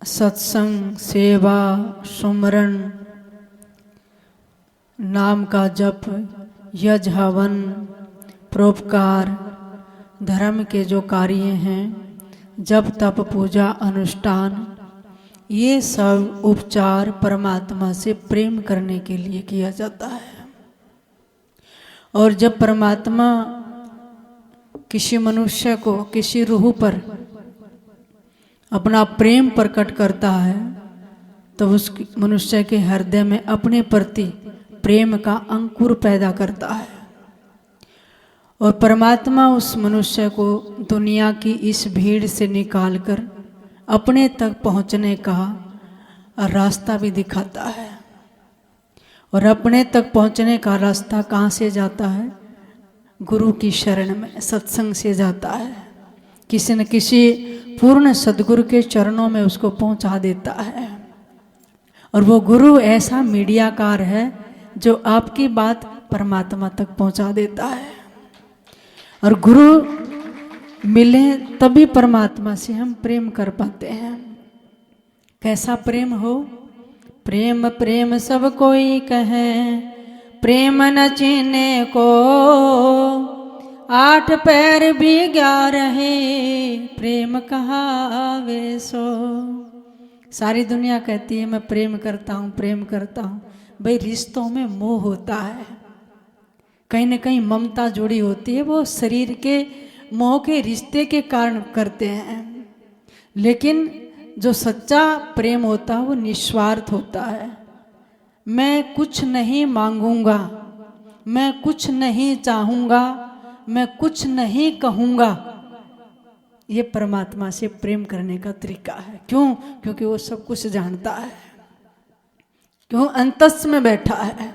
सत्संग, सेवा, सुमरन, नाम का जप, यज्ञ हवन, परोपकार, धर्म के जो कार्य हैं, जप तप पूजा अनुष्ठान, ये सब उपचार परमात्मा से प्रेम करने के लिए किया जाता है। और जब परमात्मा किसी मनुष्य को, किसी रूह पर अपना प्रेम प्रकट करता है तो उस मनुष्य के हृदय में अपने प्रति प्रेम का अंकुर पैदा करता है। और परमात्मा उस मनुष्य को दुनिया की इस भीड़ से निकालकर अपने तक पहुंचने का रास्ता भी दिखाता है। और अपने तक पहुंचने का रास्ता कहाँ से जाता है? गुरु की शरण में, सत्संग से जाता है। किसी न किसी पूर्ण सद्गुरु के चरणों में उसको पहुंचा देता है। और वो गुरु ऐसा मीडियाकार है जो आपकी बात परमात्मा तक पहुंचा देता है। और गुरु मिले तभी परमात्मा से हम प्रेम कर पाते हैं। कैसा प्रेम हो? प्रेम प्रेम सब कोई कहे, प्रेम न चीने को, 8 पैर भी 11 प्रेम कहावे सो। सारी दुनिया कहती है मैं प्रेम करता हूँ, प्रेम करता हूँ। भाई रिश्तों में मोह होता है, कहीं न कहीं ममता जुड़ी होती है, वो शरीर के मोह के रिश्ते के कारण करते हैं। लेकिन जो सच्चा प्रेम होता है वो निस्वार्थ होता है। मैं कुछ नहीं मांगूंगा, मैं कुछ नहीं चाहूंगा, मैं कुछ नहीं कहूंगा। ये परमात्मा से प्रेम करने का तरीका है। क्यों? क्योंकि वो सब कुछ जानता है, क्यों अंतस में बैठा है।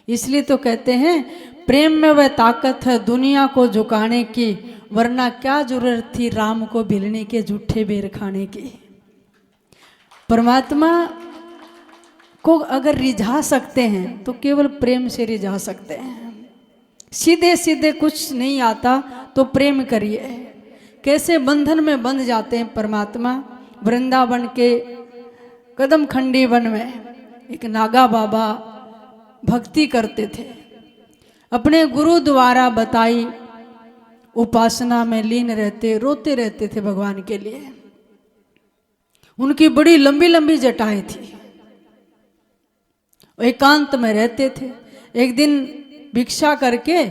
इसलिए तो कहते हैं प्रेम में वह ताकत है दुनिया को झुकाने की, वरना क्या जरूरत थी राम को भिलने के, झूठे बेर खाने की। परमात्मा को अगर रिझा सकते हैं तो केवल प्रेम से रिझा सकते हैं। सीधे सीधे कुछ नहीं आता तो प्रेम करिए। कैसे बंधन में बंध जाते हैं परमात्मा। वृंदावन के कदम खंडी वन में एक नागा बाबा भक्ति करते थे, अपने गुरु द्वारा बताई उपासना में लीन रहते, रोते रहते थे भगवान के लिए। उनकी बड़ी लंबी लंबी जटाएं थी, एकांत में रहते थे। एक दिन भिक्षा करके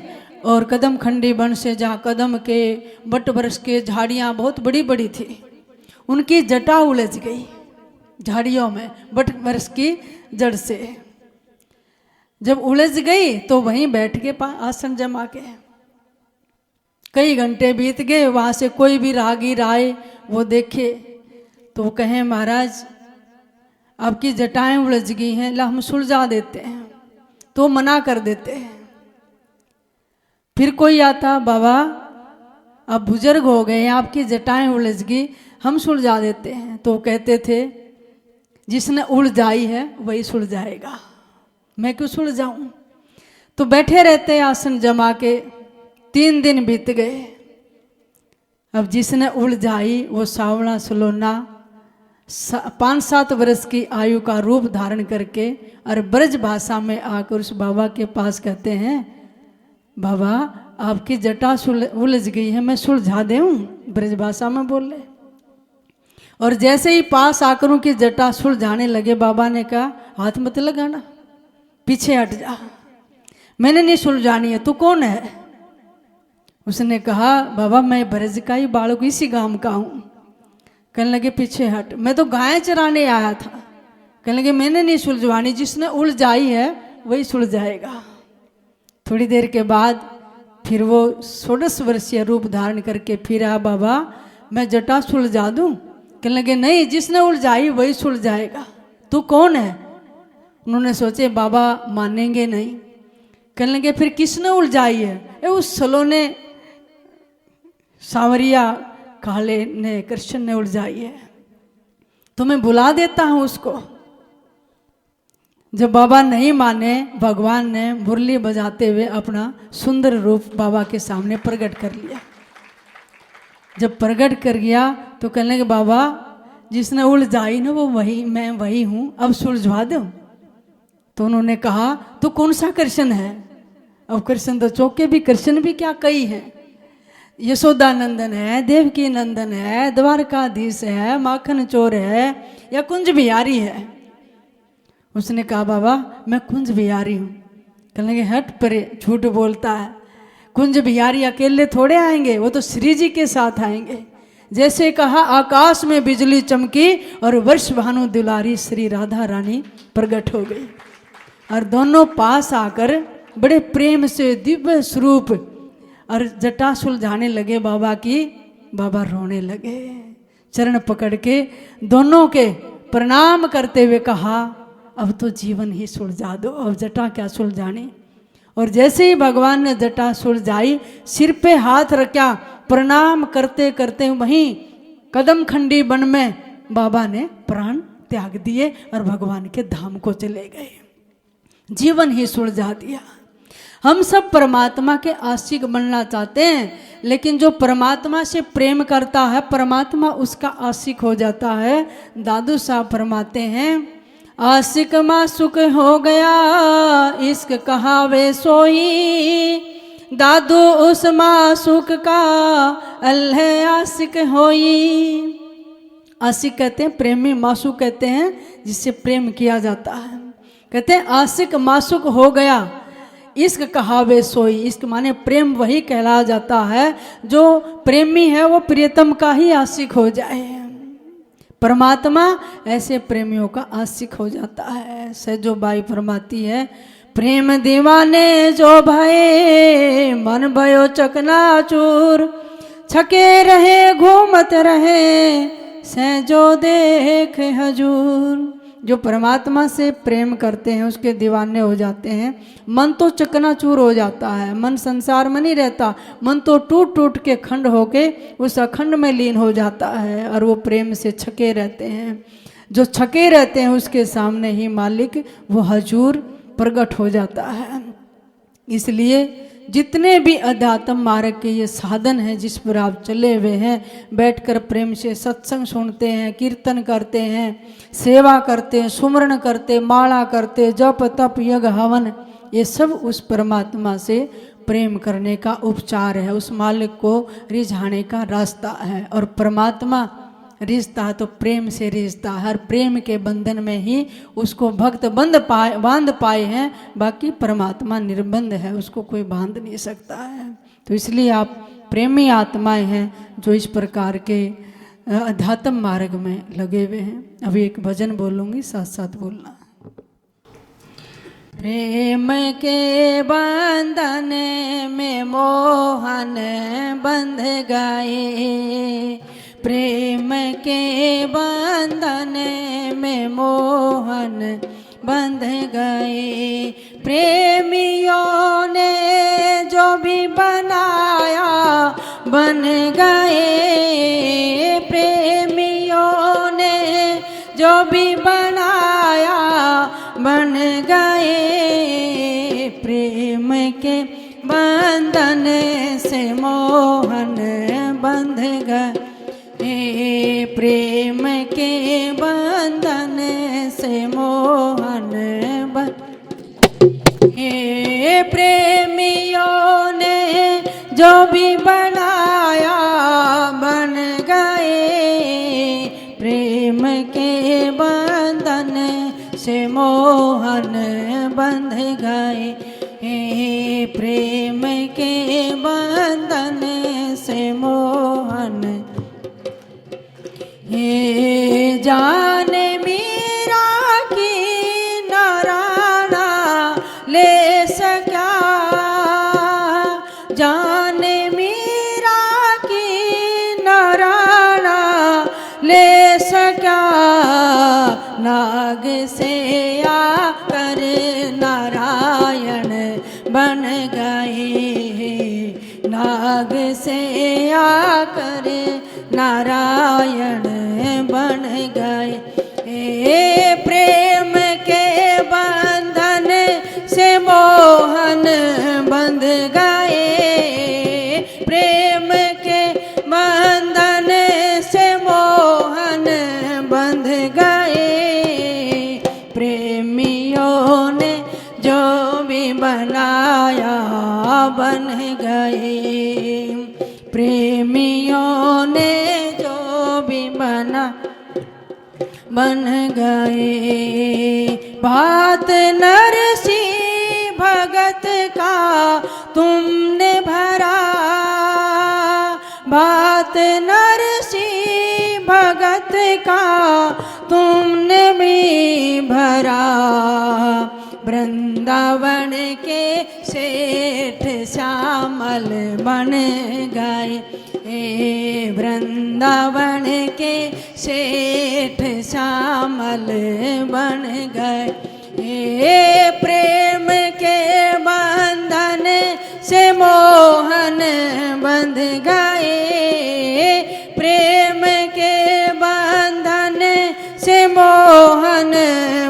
और कदम खंडी वन से, जहाँ कदम के बट वृक्ष के झाड़ियाँ बहुत बड़ी बड़ी थी, उनकी जटा उलझ गई झाड़ियों में बट वृक्ष की जड़ से। जब उलझ गई तो वहीं बैठ के आसन जमा के कई घंटे बीत गए। वहां से कोई भी राहगीर आए, वो देखे तो वो कहे महाराज आपकी जटाएं उलझ गई हैं, ला हम सुलझा देते हैं। तो मना कर देते हैं। फिर कोई आता, बाबा आप बुजुर्ग हो गए, आपकी जटाएं उलझ गई, हम सुलझा देते हैं। तो कहते थे जिसने उलझाई है वही सुलझाएगा, मैं क्यों सुलझाऊं। तो बैठे रहते आसन जमा के। 3 दिन बीत गए। अब जिसने उलझाई वो सावला सलोना 5-7 वर्ष की आयु का रूप धारण करके और ब्रज भाषा में आकर उस बाबा के पास कहते हैं, बाबा आपकी जटा उलझ गई है, मैं सुलझा दूं। ब्रज भाषा में बोले। और जैसे ही पास आकर उनकी जटा सुलझाने लगे, बाबा ने कहा हाथ मत लगाना, पीछे हट जा, मैंने नहीं सुलझानी है, तू कौन है? उसने कहा बाबा मैं ब्रज का ही बालक, इसी गांव का हूं। कहने लगे पीछे हट, मैं तो गाय चराने आया था। कहने लगे मैंने नहीं सुलझवानी, जिसने उलझाई है वही सुलझाएगा। थोड़ी देर के बाद फिर वो 16 वर्षीय रूप धारण करके फिर आ, बाबा मैं जटा सुलझा दूं। कहने लगे नहीं, जिसने उलझाई वही सुलझाएगा, तू कौन है? उन्होंने सोचे बाबा मानेंगे नहीं। कहने लगे फिर किसने उलझाई है? उस सलोने सांवरिया काले ने, कृष्ण ने उलझाई है, तो मैं बुला देता हूं उसको। जब बाबा नहीं माने, भगवान ने मुरली बजाते हुए अपना सुंदर रूप बाबा के सामने प्रकट कर लिया। जब प्रकट कर गया तो कहने लगे बाबा जिसने उलझाई ना वो वही, मैं वही हूं, अब सुलझवा दो। तो उन्होंने कहा तो कौन सा कृष्ण है? अब कृष्ण तो चौके भी, कृष्ण भी क्या कई हैं, यशोदा नंदन है, देवकी नंदन है, द्वारकाधीश है, माखन चोर है, या कुंज बिहारी है। उसने कहा बाबा मैं कुंज बिहारी हूँ। कहने लगे हट परे, झूठ बोलता है, कुंज बिहारी अकेले थोड़े आएंगे, वो तो श्री जी के साथ आएंगे। जैसे कहा आकाश में बिजली चमकी और वर्ष भानु दुलारी श्री राधा रानी प्रकट हो गई, और दोनों पास आकर बड़े प्रेम से दिव्य स्वरूप और जटा सुलझाने लगे बाबा की। बाबा रोने लगे, चरण पकड़ के दोनों के प्रणाम करते हुए कहा अब तो जीवन ही सुलझा दो, अब जटा क्या सुलझानी। और जैसे ही भगवान ने जटा सुलझाई, सिर पे हाथ रखा, प्रणाम करते करते वहीं कदम खंडी वन में बाबा ने प्राण त्याग दिए और भगवान के धाम को चले गए। जीवन ही सुलझा दिया। हम सब परमात्मा के आशिक बनना चाहते हैं, लेकिन जो परमात्मा से प्रेम करता है परमात्मा उसका आशिक हो जाता है। दादू साहब फरमाते हैं आशिक मासुक हो गया इश्क कहावे सोई, दादू उस मासुक का अल्लाह आशिक होई। आशिक कहते हैं प्रेमी, मासुक कहते हैं जिससे प्रेम किया जाता है। कहते हैं आशिक मासुक हो गया इश्क कहावे सोई। इश्क माने प्रेम वही कहला जाता है, जो प्रेमी है वो प्रियतम का ही आशिक हो जाए। परमात्मा ऐसे प्रेमियों का आशिक हो जाता है। सजो बाई फरमाती है प्रेम दीवाने जो भये मन भयो चकनाचूर, छके रहे घूमत रहे सजो देख हजूर। जो परमात्मा से प्रेम करते हैं उसके दीवाने हो जाते हैं। मन तो चकनाचूर हो जाता है, मन संसार में नहीं रहता, मन तो टूट टूट के खंड होके उस अखंड में लीन हो जाता है, और वो प्रेम से छके रहते हैं। जो छके रहते हैं उसके सामने ही मालिक वो हजूर प्रकट हो जाता है। इसलिए जितने भी अध्यात्म मार्ग के ये साधन हैं जिस पर आप चले हुए हैं, बैठकर प्रेम से सत्संग सुनते हैं, कीर्तन करते हैं, सेवा करते हैं, सुमरण करते, माला करते, जप तप यज्ञ हवन, ये सब उस परमात्मा से प्रेम करने का उपचार है, उस मालिक को रिझाने का रास्ता है। और परमात्मा रिश्ता है तो प्रेम से रिश्ता, हर प्रेम के बंधन में ही उसको भक्त बांध पाए हैं। बाकी परमात्मा निर्बंध है, उसको कोई बांध नहीं सकता है। तो इसलिए आप प्रेमी आत्माएं हैं जो इस प्रकार के अध्यात्म मार्ग में लगे हुए हैं। अभी एक भजन बोलूँगी, साथ साथ बोलना। प्रेम के बंधन में मोहन बंध गए, प्रेम के बंधन में मोहन बंध गए। प्रेमियों ने जो भी बनाया बन गए, प्रेमियों ने जो भी बनाया बन गए। प्रेम के बंधन से मोहन बंध गए, प्रेम के बंधन से मोहन प्रेमियों ने जो भी बनाया बन गए। प्रेम के बंधन से मोहन बंध गए, प्रेम के बंधन से मोहन। हे जाने मीरा की नाराना ले सका, जाने मीरा की नाराना ले सका। नाग से आकर नारायण बन गए, नाग से आकर नारायण बन गए। प्रेम के बंधन से मोहन बंध गए, प्रेम के बंधन से मोहन बंध गए। प्रेमियों ने जो भी बनाया बन गए। प्रेमियों ने जो भी बना बन गए। बात नरसिंह भगत का तुमने भरा, बात नरसिंह भगत का तुमने भी भरा। वृंदावन के सेठ श्यामल बन गए। वृंदावन के सेठ श्यामल बन गए। प्रेम के बंधन से मोहन बंध गए। प्रेम के बंधन से मोहन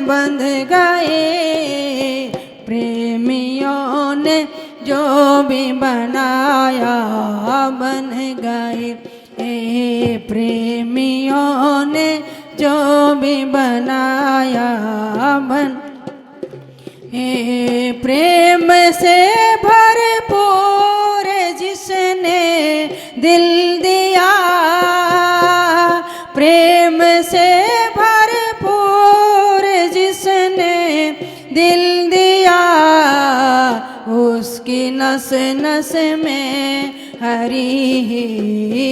बंध गए। प्रेमियों ने जो भी बनाया बन गए। प्रेमियों ने जो भी बनाया बन। प्रेम से भरपूर जिसने दिल दिया, प्रेम से भरपूर जिसने दिल दिया, उसकी नस नस में हरि ही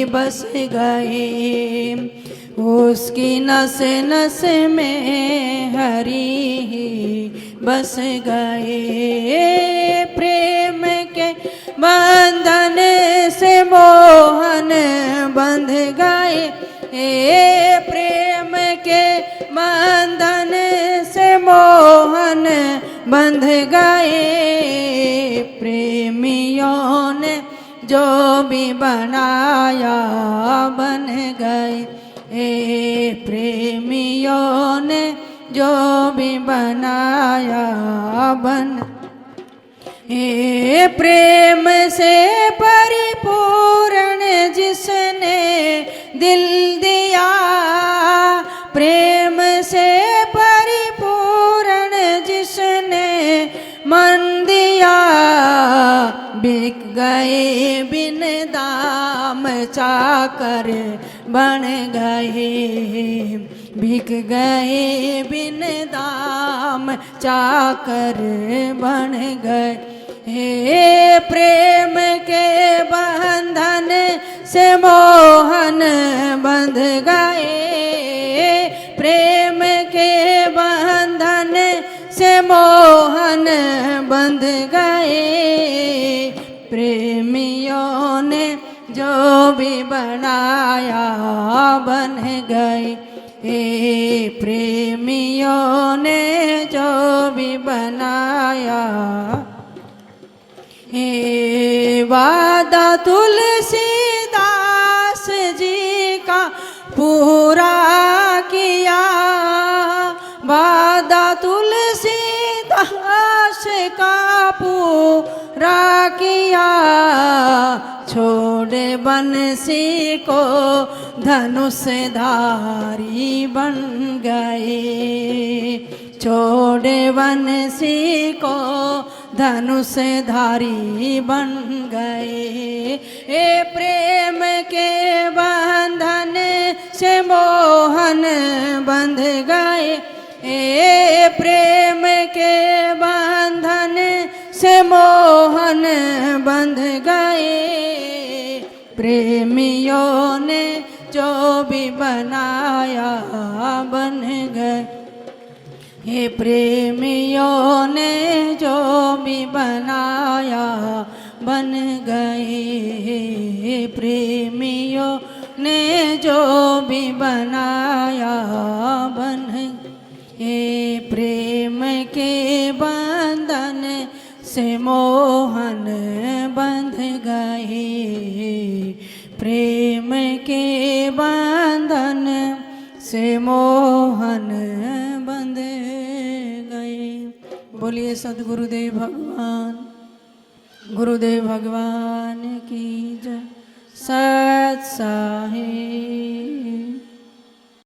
बस गए। उसकी नस नस में हरि ही बस गए। प्रेम के बंधन से मोहन बंध गए। प्रेम के बंधन से मोहन बंध गए। प्रेमियों ने जो भी बनाया बन गए। प्रेमियों ने जो भी बनाया बन। प्रेम से परिपूर्ण जिसने दिल दिया, प्रेम से परिपूर्ण जिसने मन दिया, बिक गए बिन दाम चाकर बन गए। बिक गए बिन दाम चाकर बन गए। प्रेम के बंधन से मोहन बंध गए। प्रेम के बंधन से मोहन बंध गए। प्रेमियों ने जो भी बनाया बन गए। प्रेमियों ने जो भी बनाया। वादा तुलसीदास जी का पूरा किया। वादा तुलसीदास का पूरा किया। छोड़ बंसी को धनुषधारी बन गए। छोड़ बंसी को धनुषधारी बन गए। प्रेम के बंधन से मोहन बंध गए। प्रेम के बंधन से मोहन बंध गए। प्रेमियों ने जो भी बनाया बन गए। प्रेमियों ने जो भी बनाया बन गए। प्रेमियों ने जो भी बनाया बन गए। प्रेम के बंधन से मोहन बंध गए। प्रेम के बंधन से मोहन बंध गए। बोलिए सद्गुरुदेव भगवान, गुरुदेव भगवान की जय। सत साहिब।